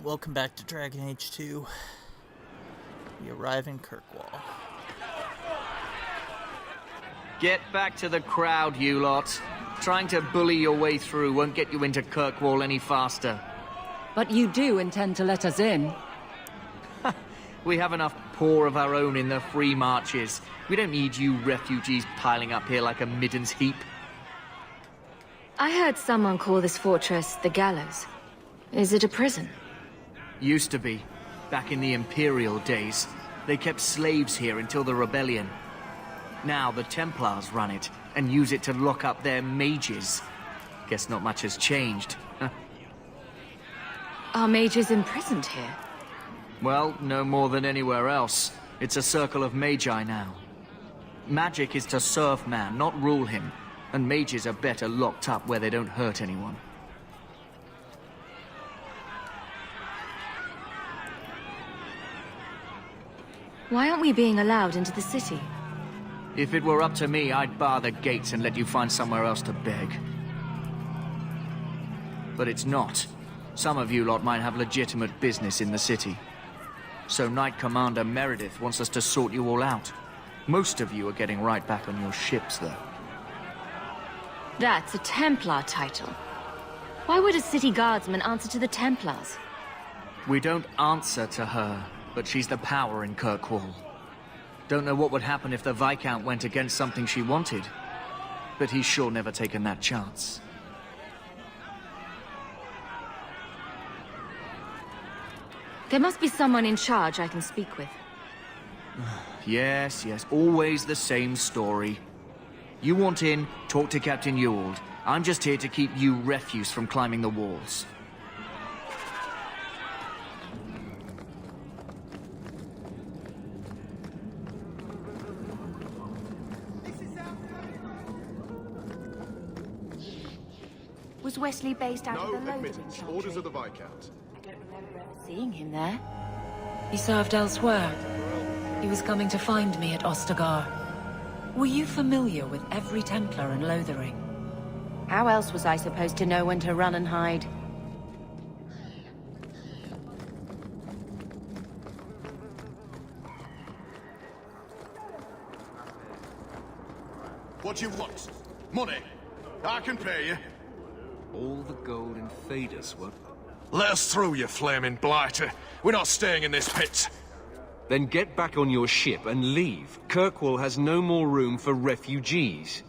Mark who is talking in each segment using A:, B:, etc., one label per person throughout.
A: welcome back to Dragon Age 2. We arrive in Kirkwall.
B: Get back to the crowd, you lot. Trying to bully your way through won't get you into Kirkwall any faster.
C: But you do intend to let us in?
B: We have enough poor of our own in the free marches. We don't need you refugees piling up here like a middens heap.
D: I heard someone call this fortress the Gallows. Is it a prison?
B: Used to be. Back in the Imperial days. They kept slaves here until the rebellion. Now the Templars run it, and use it to lock up their mages. Guess not much has changed.
D: Are mages imprisoned here?
B: Well, no more than anywhere else. It's a circle of magi now. Magic is to serve man, not rule him. And mages are better locked up where they don't hurt anyone.
D: Why aren't we being allowed into the city?
B: If it were up to me, I'd bar the gates and let you find somewhere else to beg. But it's not. Some of you lot might have legitimate business in the city. So Knight Commander Meredith wants us to sort you all out. Most of you are getting right back on your ships, though.
D: That's a Templar title. Why would a city guardsman answer to the Templars?
B: We don't answer to her, but she's the power in Kirkwall. Don't know what would happen if the Viscount went against something she wanted. But he's sure never taken that chance.
D: There must be someone in charge I can speak with.
B: Yes, always the same story. You want in, talk to Captain Ewald. I'm just here to keep you refuse from climbing the walls.
D: Was Wesley based out of the Lothering
E: admittance.
D: country?
E: Orders of the Viscount.
D: I don't remember ever seeing him there.
C: He served elsewhere. He was coming to find me at Ostagar. Were you familiar with every Templar in Lothering?
D: How else was I supposed to know when to run and hide?
E: What do you want? Money? I can pay you.
F: All the gold in Thedas were...
E: Let us through, you flaming blighter. We're not staying in this pit.
F: Then get back on your ship and leave. Kirkwall has no more room for refugees.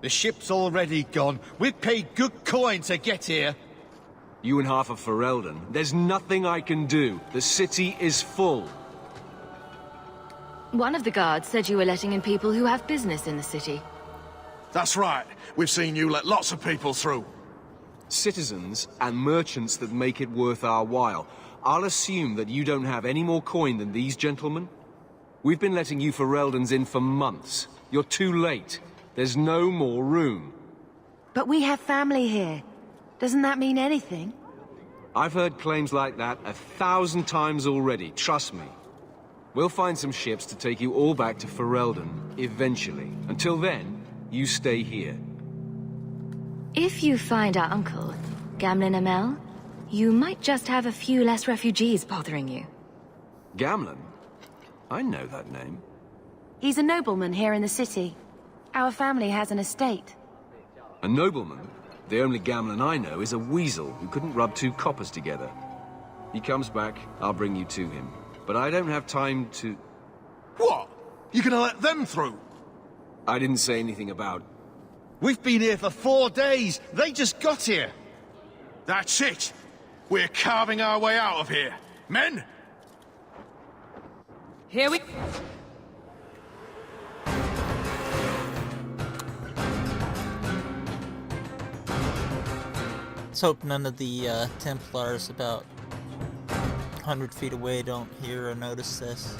G: The ship's already gone. We've paid good coin to get here.
F: You and half of Ferelden. There's nothing I can do. The city is full.
D: One of the guards said you were letting in people who have business in the city.
E: That's right. We've seen you let lots of people through.
F: Citizens and merchants that make it worth our while. I'll assume that you don't have any more coin than these gentlemen. We've been letting you Fereldans in for months. You're too late. There's no more room.
D: But we have family here. Doesn't that mean anything?
F: I've heard claims like that 1,000 times already, trust me. We'll find some ships to take you all back to Ferelden, eventually. Until then, you stay here.
D: If you find our uncle, Gamlen Amell, you might just have a few less refugees bothering you.
F: Gamlen? I know that name.
D: He's a nobleman here in the city. Our family has an estate.
F: A nobleman? The only Gamlen I know is a weasel who couldn't rub two coppers together. He comes back, I'll bring you to him. But I don't have time to...
E: What? You gonna let them through?
F: I didn't say anything about...
G: We've been here for 4 days. They just got here.
E: That's it. We're carving our way out of here. Men!
C: Here we...
A: Let's hope none of the Templars about 100 feet away don't hear or notice this.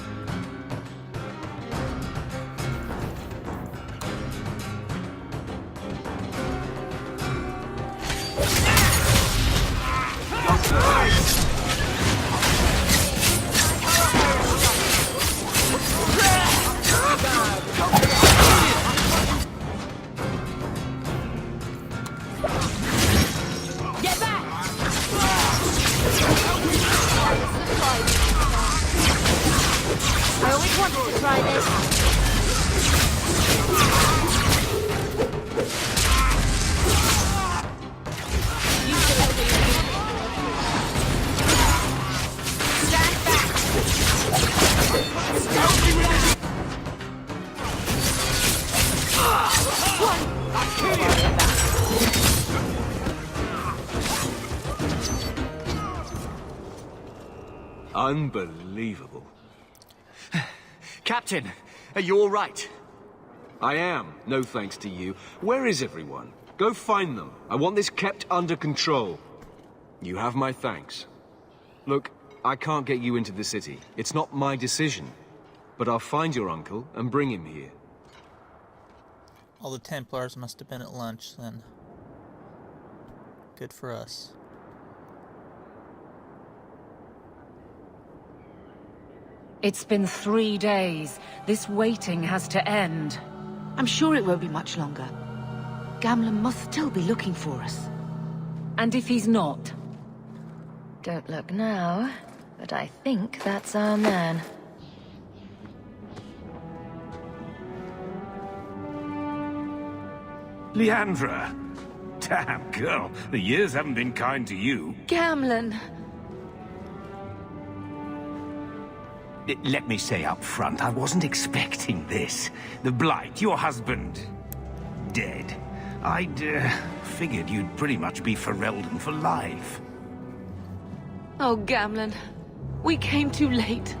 D: Get back!
F: Unbelievable.
B: Captain, are you all right?
F: I am, no thanks to you. Where is everyone? Go find them. I want this kept under control. You have my thanks. Look, I can't get you into the city. It's not my decision. But I'll find your uncle and bring him here.
A: All the Templars must have been at lunch then. Good for us.
C: It's been 3 days. This waiting has to end.
H: I'm sure it won't be much longer. Gamlen must still be looking for us.
C: And if he's not?
D: Don't look now, but I think that's our man.
I: Leandra! Damn, girl, the years haven't been kind to you.
H: Gamlen!
I: Let me say up front, I wasn't expecting this. The Blight, your husband, dead. I'd figured you'd pretty much be Ferelden for life.
H: Oh, Gamlen. We came too late.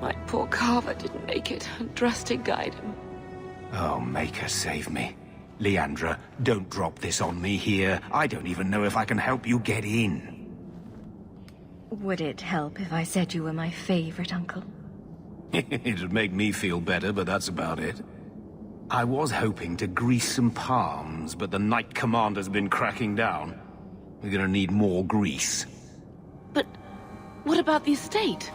H: My poor carver didn't make it, and Drastic guide him.
I: Oh, Maker, save me. Leandra, don't drop this on me here. I don't even know if I can help you get in.
D: Would it help if I said you were my favorite uncle?
I: It'd make me feel better, but that's about it. I was hoping to grease some palms, but the Knight Commander's been cracking down. We're gonna need more grease.
H: But what about the estate?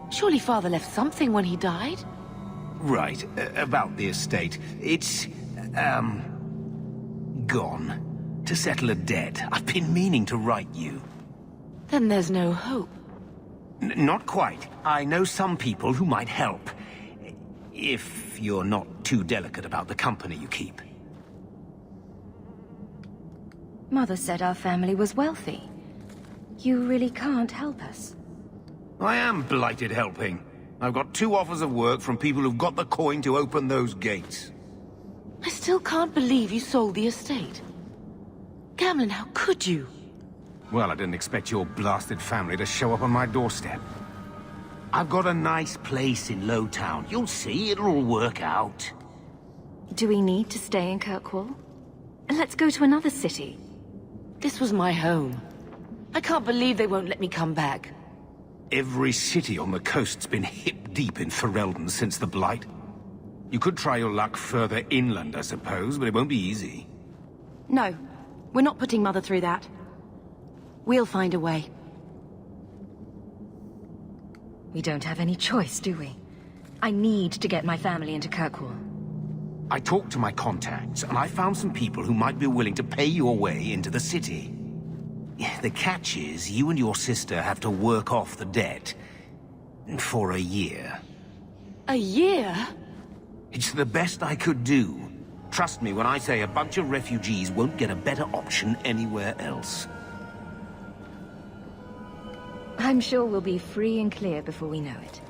H: Surely Father left something when he died?
I: Right, about the estate. It's, gone. To settle a debt. I've been meaning to write you.
H: Then there's no hope.
I: Not quite. I know some people who might help. If you're not too delicate about the company you keep.
D: Mother said our family was wealthy. You really can't help us.
I: I am blighted helping. I've got 2 offers of work from people who've got the coin to open those gates.
H: I still can't believe you sold the estate. Gamlen, how could you?
I: Well, I didn't expect your blasted family to show up on my doorstep. I've got a nice place in Lowtown. You'll see, it'll all work out.
D: Do we need to stay in Kirkwall? Let's go to another city.
H: This was my home. I can't believe they won't let me come back.
I: Every city on the coast's been hip-deep in Ferelden since the Blight. You could try your luck further inland, I suppose, but it won't be easy.
H: No, we're not putting Mother through that. We'll find a way.
D: We don't have any choice, do we? I need to get my family into Kirkwall.
I: I talked to my contacts, and I found some people who might be willing to pay your way into the city. The catch is, you and your sister have to work off the debt. For a year.
H: A year?
I: It's the best I could do. Trust me when I say a bunch of refugees won't get a better option anywhere else.
D: I'm sure we'll be free and clear before we know it.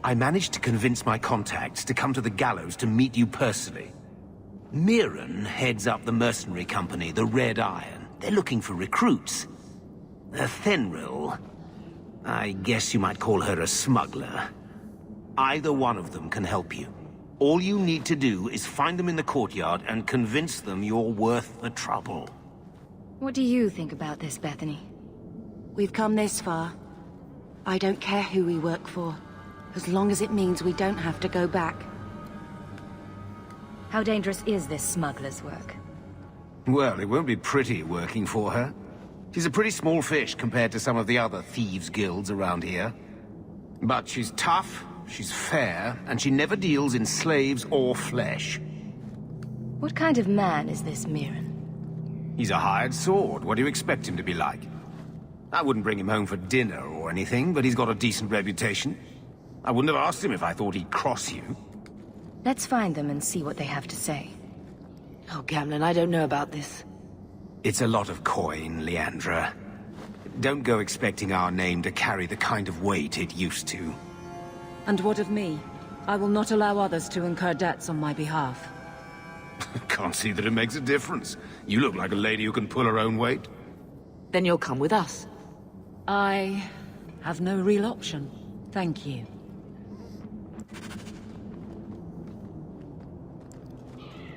I: I managed to convince my contacts to come to the gallows to meet you personally. Mirren heads up the mercenary company, the Red Iron. They're looking for recruits. Thenril, I guess you might call her a smuggler. Either one of them can help you. All you need to do is find them in the courtyard and convince them you're worth the trouble.
D: What do you think about this, Bethany?
H: We've come this far. I don't care who we work for, as long as it means we don't have to go back.
D: How dangerous is this smuggler's work?
I: Well, it won't be pretty working for her. She's a pretty small fish compared to some of the other thieves' guilds around here. But she's tough, she's fair, and she never deals in slaves or flesh.
D: What kind of man is this Mirren?
I: He's a hired sword. What do you expect him to be like? I wouldn't bring him home for dinner or anything, but he's got a decent reputation. I wouldn't have asked him if I thought he'd cross you.
D: Let's find them and see what they have to say.
H: Oh, Gamlen, I don't know about this.
I: It's a lot of coin, Leandra. Don't go expecting our name to carry the kind of weight it used to.
C: And what of me? I will not allow others to incur debts on my behalf.
I: Can't see that it makes a difference. You look like a lady who can pull her own weight.
H: Then you'll come with us.
C: I Have no real option. Thank you.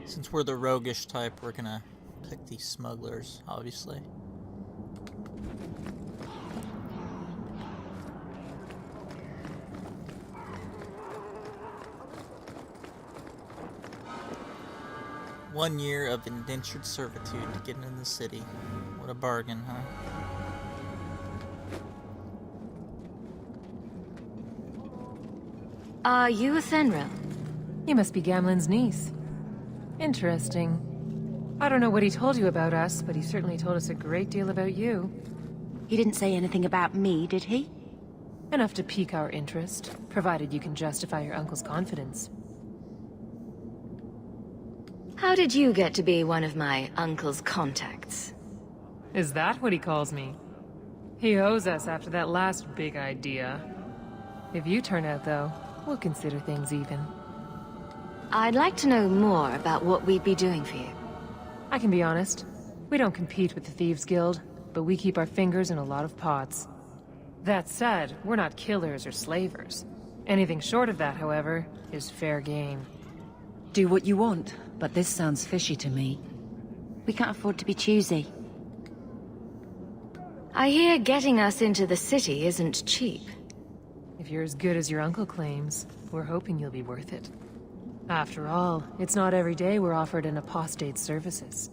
A: Since we're the roguish type, we're gonna pick these smugglers, obviously. One year of indentured servitude to get in the city. What a bargain, huh?
D: Are you a Thenril?
J: You must be Gamlen's niece. Interesting. I don't know what he told you about us, but he certainly told us a great deal about you.
K: He didn't say anything about me, did he?
J: Enough to pique our interest, provided you can justify your uncle's confidence.
D: How did you get to be one of my uncle's contacts?
J: Is that what he calls me? He owes us after that last big idea. If you turn out, though, we'll consider things even.
D: I'd like to know more about what we'd be doing for you.
J: I can be honest. We don't compete with the Thieves Guild, but we keep our fingers in a lot of pots. That said, we're not killers or slavers. Anything short of that, however, is fair game.
C: Do what you want, but this sounds fishy to me.
K: We can't afford to be choosy.
D: I hear getting us into the city isn't cheap.
J: If you're as good as your uncle claims, we're hoping you'll be worth it. After all, it's not every day we're offered an apostate's services.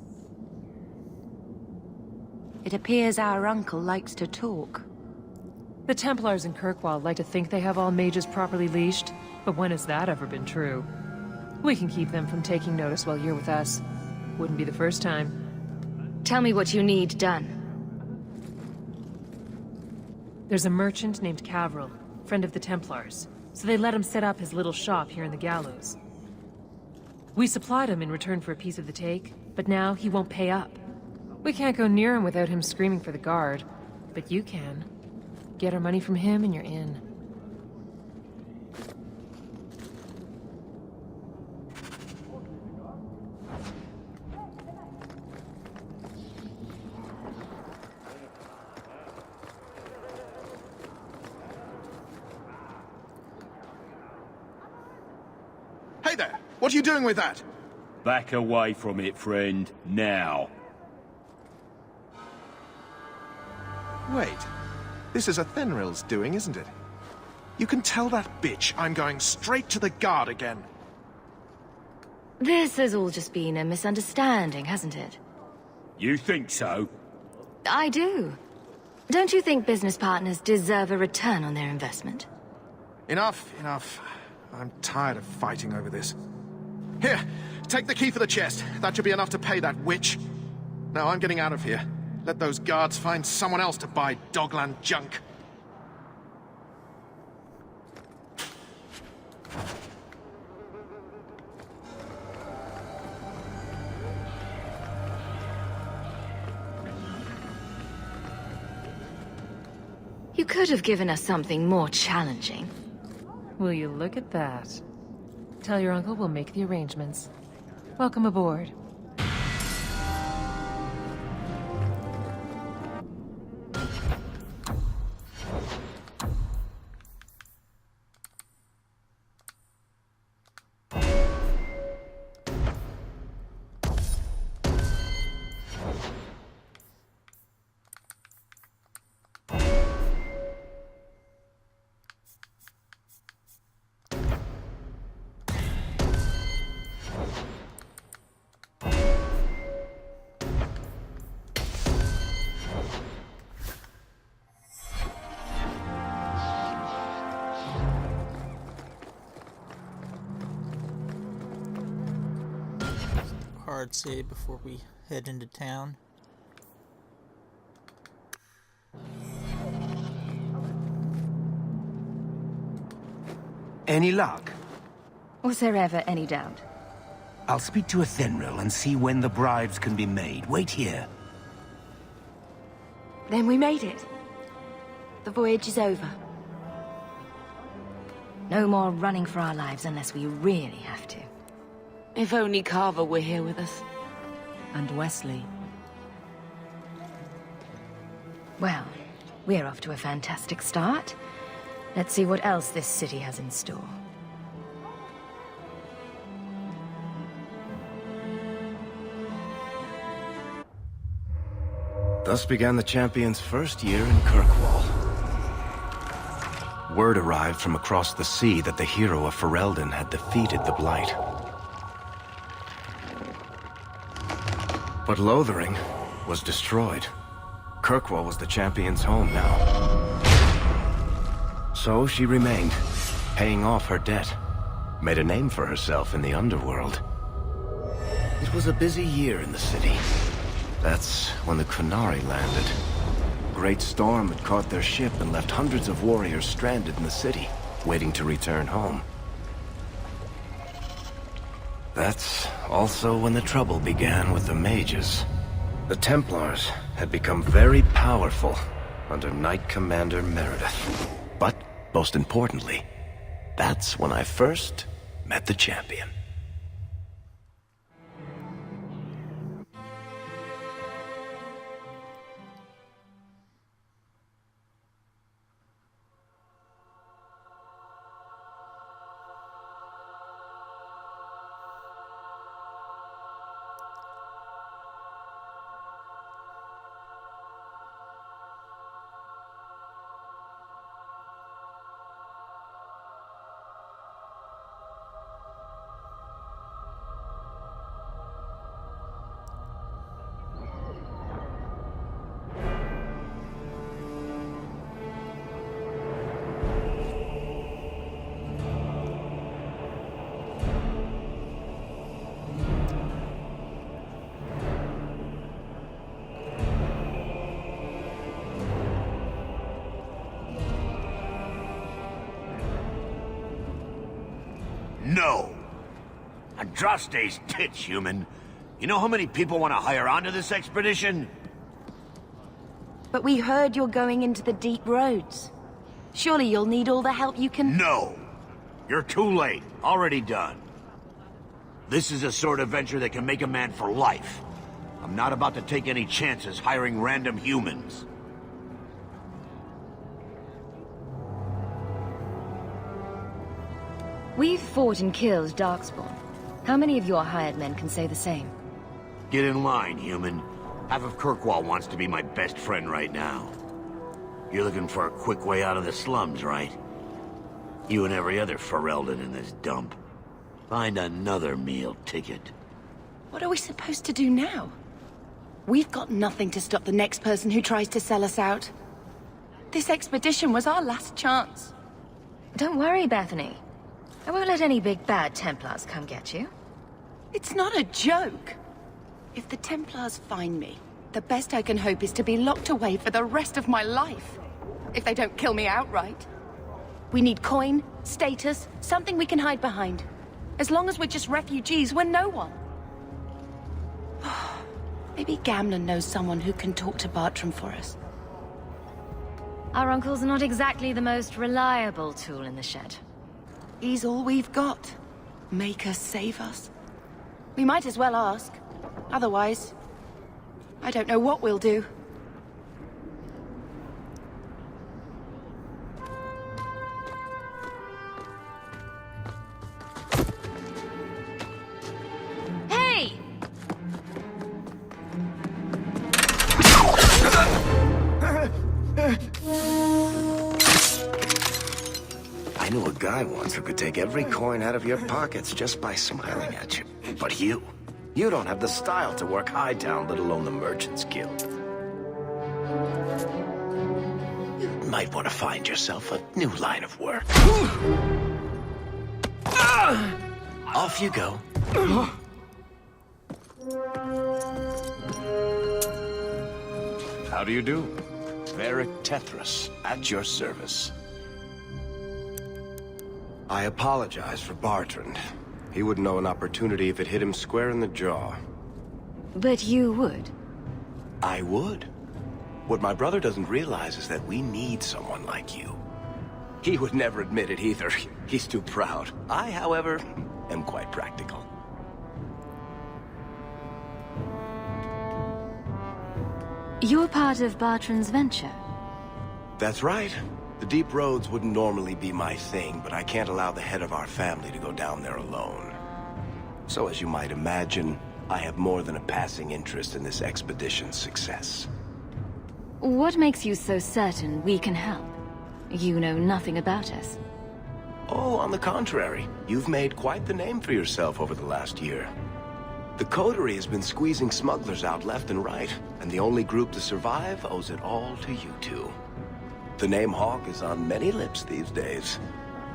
K: It appears our uncle likes to talk.
J: The Templars in Kirkwall like to think they have all mages properly leashed, but when has that ever been true? We can keep them from taking notice while you're with us. Wouldn't be the first time.
D: Tell me what you need done.
J: There's a merchant named Cavril, friend of the Templars, so they let him set up his little shop here in the gallows. We supplied him in return for a piece of the take, but now he won't pay up. We can't go near him without him screaming for the guard, but you can. Get our money from him and you're in.
E: Hey there! What are you doing with that?
L: Back away from it, friend. Now.
E: Wait. This is a Thenril's doing, isn't it? You can tell that bitch I'm going straight to the guard again.
D: This has all just been a misunderstanding, hasn't it?
L: You think so?
D: I do. Don't you think business partners deserve a return on their investment?
E: Enough, enough. I'm tired of fighting over this. Here, take the key for the chest. That should be enough to pay that witch. Now I'm getting out of here. Let those guards find someone else to buy Dogland junk.
D: You could have given us something more challenging.
J: Will you look at that? Tell your uncle we'll make the arrangements. Welcome aboard.
A: Hard save before we head into town.
I: Any luck?
D: Was there ever any doubt?
I: I'll speak to a Thenril and see when the bribes can be made. Wait here.
K: Then we made it. The voyage is over.
D: No more running for our lives unless we really have to.
H: If only Carver were here with us.
C: And Wesley.
D: Well, We're off to a fantastic start. Let's see what else this city has in store.
M: Thus began the champion's first year in Kirkwall. Word arrived from across the sea that the hero of Ferelden had defeated the Blight. But Lothering was destroyed. Kirkwall was the champion's home now. So she remained, paying off her debt, made a name for herself in the underworld. It was a busy year in the city. That's when the Qunari landed. A great storm had caught their ship and left hundreds of warriors stranded in the city, waiting to return home. That's also when the trouble began with the mages. The Templars had become very powerful under Knight Commander Meredith. But, most importantly, that's when I first met the champion.
N: No. Andraste's tits, human. You know how many people want to hire onto this expedition?
K: But we heard you're going into the deep roads. Surely you'll need all the help you can...
N: No. You're too late. Already done. This is a sort of venture that can make a man for life. I'm not about to take any chances hiring random humans.
D: We've fought and killed Darkspawn. How many of your hired men can say the same?
N: Get in line, human. Half of Kirkwall wants to be my best friend right now. You're looking for a quick way out of the slums, right? You and every other Ferelden in this dump. Find another meal ticket.
K: What are we supposed to do now? We've got nothing to stop the next person who tries to sell us out. This expedition was our last chance.
D: Don't worry, Bethany. I won't let any big bad Templars come get you.
K: It's not a joke. If the Templars find me, the best I can hope is to be locked away for the rest of my life. If they don't kill me outright. We need coin, status, something we can hide behind. As long as we're just refugees, we're no one. Maybe Gamlen knows someone who can talk to Bartram for us.
D: Our uncle's not exactly the most reliable tool in the shed.
K: He's all we've got. Make us save us. We might as well ask. Otherwise, I don't know what we'll do.
D: Hey!
M: I knew a guy once who could take every coin out of your pockets just by smiling at you. But you don't have the style to work Hightown, let alone the Merchants Guild. You might want to find yourself a new line of work. Off you go. How do you do? Varric Tethras, at your service. I apologize for Bartrand. He wouldn't know an opportunity if it hit him square in the jaw.
D: But you would.
M: I would. What my brother doesn't realize is that we need someone like you. He would never admit it either. He's too proud. I, however, am quite practical.
D: You're part of Bartrand's venture.
M: That's right. The deep roads wouldn't normally be my thing, but I can't allow the head of our family to go down there alone. So as you might imagine, I have more than a passing interest in this expedition's success.
D: What makes you so certain we can help? You know nothing about us.
M: Oh, on the contrary, you've made quite the name for yourself over the last year. The coterie has been squeezing smugglers out left and right, and the only group to survive owes it all to you two. The name Hawke is on many lips these days.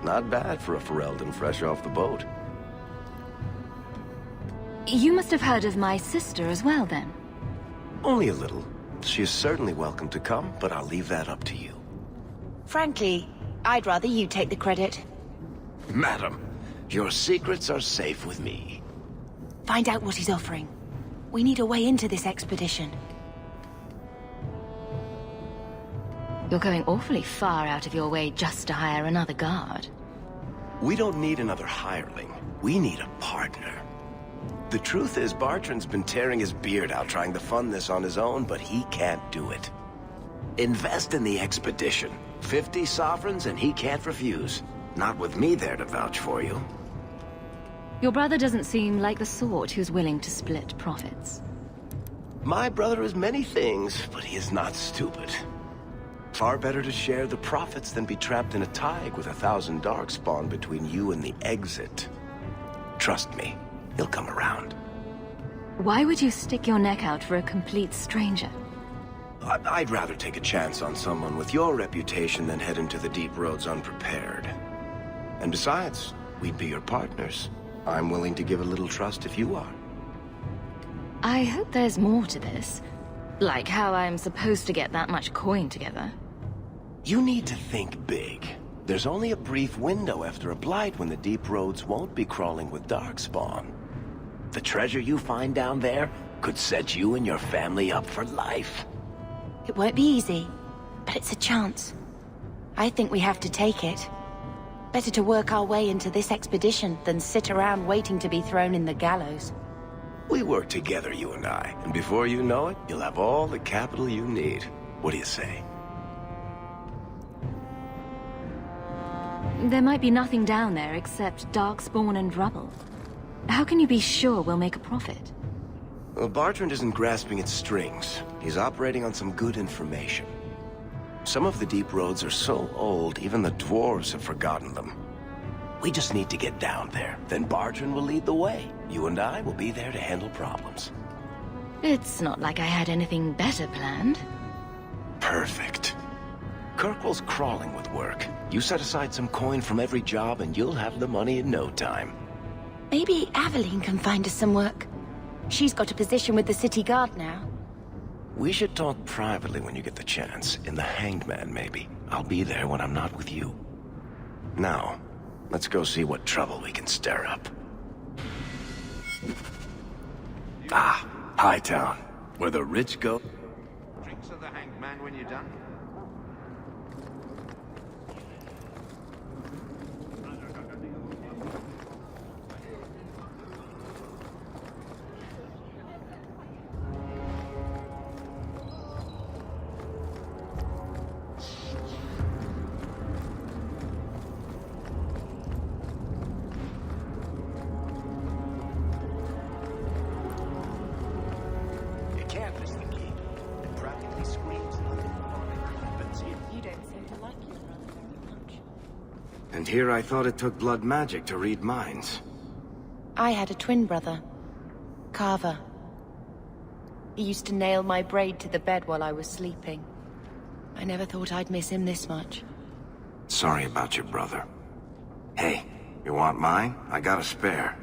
M: Not bad for a Ferelden fresh off the boat.
D: You must have heard of my sister as well, then?
M: Only a little. She is certainly welcome to come, but I'll leave that up to you.
K: Frankly, I'd rather you take the credit.
M: Madam, your secrets are safe with me.
K: Find out what he's offering. We need a way into this expedition.
D: You're going awfully far out of your way just to hire another guard.
M: We don't need another hireling. We need a partner. The truth is, Bartrand's been tearing his beard out trying to fund this on his own, but he can't do it. Invest in the expedition. 50 sovereigns and he can't refuse. Not with me there to vouch for you.
D: Your brother doesn't seem like the sort who's willing to split profits.
M: My brother is many things, but he is not stupid. Far better to share the profits than be trapped in a tide with 1,000 darkspawn between you and the exit. Trust me, he'll come around.
D: Why would you stick your neck out for a complete stranger?
M: I'd rather take a chance on someone with your reputation than head into the deep roads unprepared. And besides, we'd be your partners. I'm willing to give a little trust if you are.
D: I hope there's more to this. Like how I'm supposed to get that much coin together.
M: You need to think big. There's only a brief window after a blight when the deep roads won't be crawling with darkspawn. The treasure you find down there could set you and your family up for life.
K: It won't be easy, but it's a chance. I think we have to take it. Better to work our way into this expedition than sit around waiting to be thrown in the gallows.
M: We work together, you and I, and before you know it, you'll have all the capital you need. What do you say?
D: There might be nothing down there except darkspawn and rubble. How can you be sure we'll make a profit?
M: Well, Bartrand isn't grasping at strings. He's operating on some good information. Some of the deep roads are so old, even the dwarves have forgotten them. We just need to get down there. Then Bartrand will lead the way. You and I will be there to handle problems.
D: It's not like I had anything better planned.
M: Perfect. Kirkwall's crawling with work. You set aside some coin from every job and you'll have the money in no time.
K: Maybe Aveline can find us some work. She's got a position with the city guard now.
M: We should talk privately when you get the chance. In the Hanged Man, maybe. I'll be there when I'm not with you. Now, let's go see what trouble we can stir up. Ah, Hightown, where the rich go.
E: Drinks of the Hanged Man when you're done.
M: And here I thought it took blood magic to read minds.
K: I had a twin brother, Carver. He used to nail my braid to the bed while I was sleeping. I never thought I'd miss him this much.
M: Sorry about your brother. Hey, you want mine? I got a spare.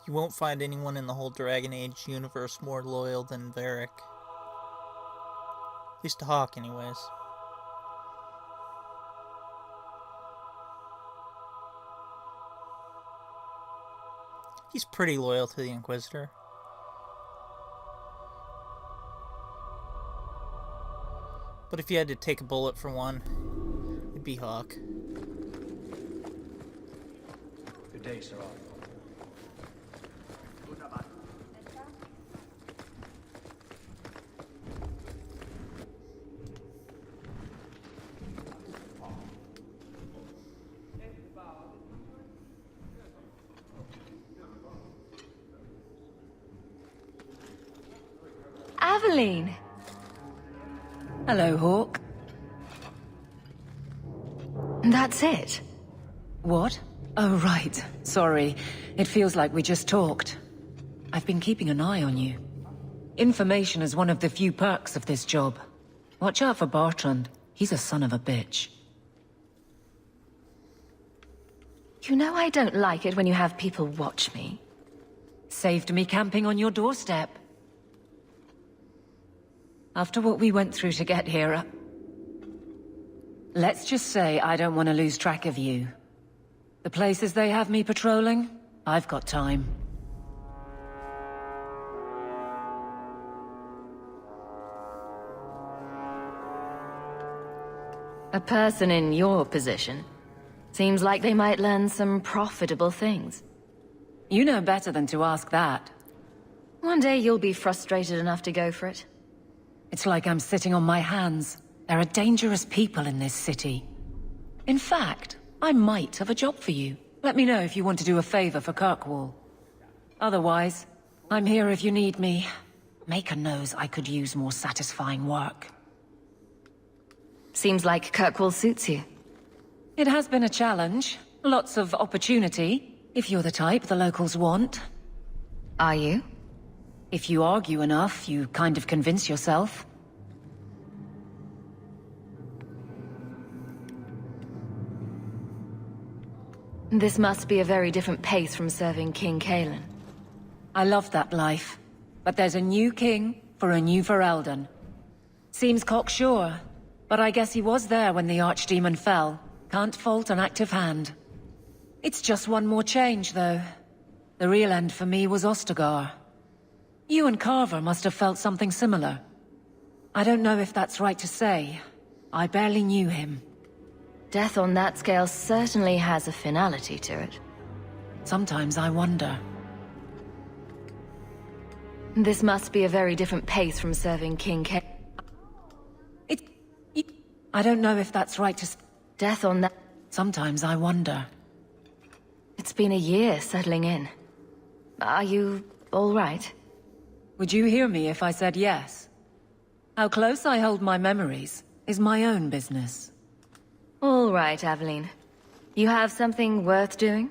A: You won't find anyone in the whole Dragon Age universe more loyal than Varric. At least to Hawke, anyways. He's pretty loyal to the Inquisitor. But if you had to take a bullet for one, it'd be Hawke.
O: Good day, sir.
D: Aveline!
C: Hello, Hawke.
D: That's it?
C: What? Oh, right. Sorry. It feels like we just talked. I've been keeping an eye on you. Information is one of the few perks of this job. Watch out for Bartrand. He's a son of a bitch.
D: You know I don't like it when you have people watch me.
C: Saved me camping on your doorstep. After what we went through to get here, let's just say I don't want to lose track of you. The places they have me patrolling, I've got time.
D: A person in your position seems like they might learn some profitable things.
C: You know better than to ask that.
D: One day you'll be frustrated enough to go for it.
C: It's like I'm sitting on my hands. There are dangerous people in this city. In fact, I might have a job for you. Let me know if you want to do a favor for Kirkwall. Otherwise, I'm here if you need me. Maker knows I could use more satisfying work.
D: Seems like Kirkwall suits you.
C: It has been a challenge. Lots of opportunity, if you're the type the locals want.
D: Are you?
C: If you argue enough, you kind of convince yourself.
D: This must be a very different pace from serving King Kalen.
C: I love that life. But there's a new king for a new Ferelden. Seems cocksure, but I guess he was there when the Archdemon fell. Can't fault an active hand. It's just one more change, though. The real end for me was Ostagar. You and Carver must have felt something similar. I don't know if that's right to say. I barely knew him.
D: Death on that scale certainly has a finality to it.
C: Sometimes I wonder.
D: This must be a very different pace from serving King Kalen.
C: I don't know if that's right to...
D: Death on that...
C: Sometimes I wonder.
D: It's been a year settling in. Are you all right?
C: Would you hear me if I said yes? How close I hold my memories is my own business.
D: All right, Aveline. You have something worth doing?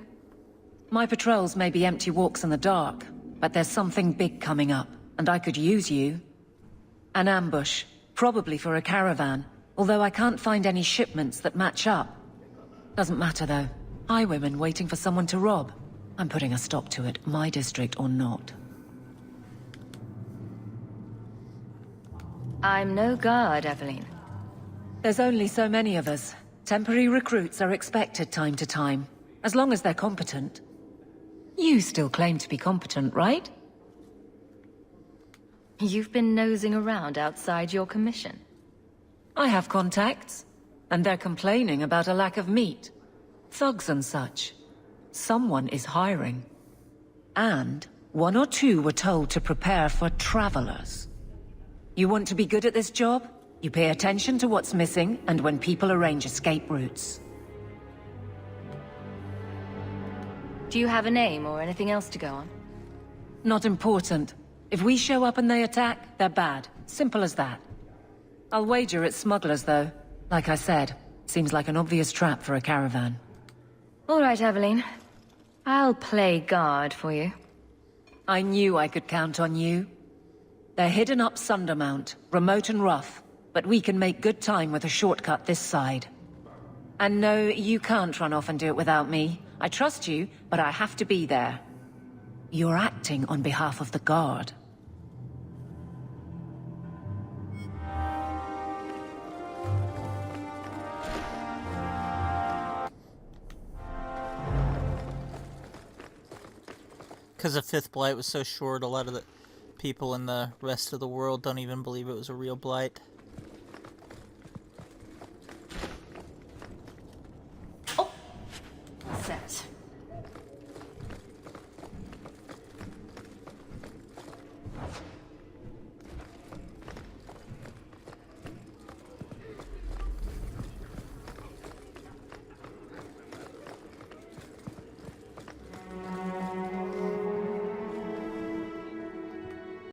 C: My patrols may be empty walks in the dark, but there's something big coming up, and I could use you. An ambush, probably for a caravan, although I can't find any shipments that match up. Doesn't matter though. Highwaymen waiting for someone to rob. I'm putting a stop to it, my district or not.
D: I'm no guard, Aveline.
C: There's only so many of us. Temporary recruits are expected time to time, as long as they're competent. You still claim to be competent, right?
D: You've been nosing around outside your commission.
C: I have contacts, and they're complaining about a lack of meat. Thugs and such. Someone is hiring. And one or two were told to prepare for travelers. You want to be good at this job? You pay attention to what's missing, and when people arrange escape routes.
D: Do you have a name or anything else to go on?
C: Not important. If we show up and they attack, they're bad. Simple as that. I'll wager it's smugglers, though. Like I said, seems like an obvious trap for a caravan.
D: All right, Aveline. I'll play guard for you.
C: I knew I could count on you. They're hidden up Sundermount, remote and rough, but we can make good time with a shortcut this side. And no, you can't run off and do it without me. I trust you, but I have to be there. You're acting on behalf of the Guard.
A: Because the Fifth Blight was so short, a lot of the people in the rest of the world don't even believe it was a real blight.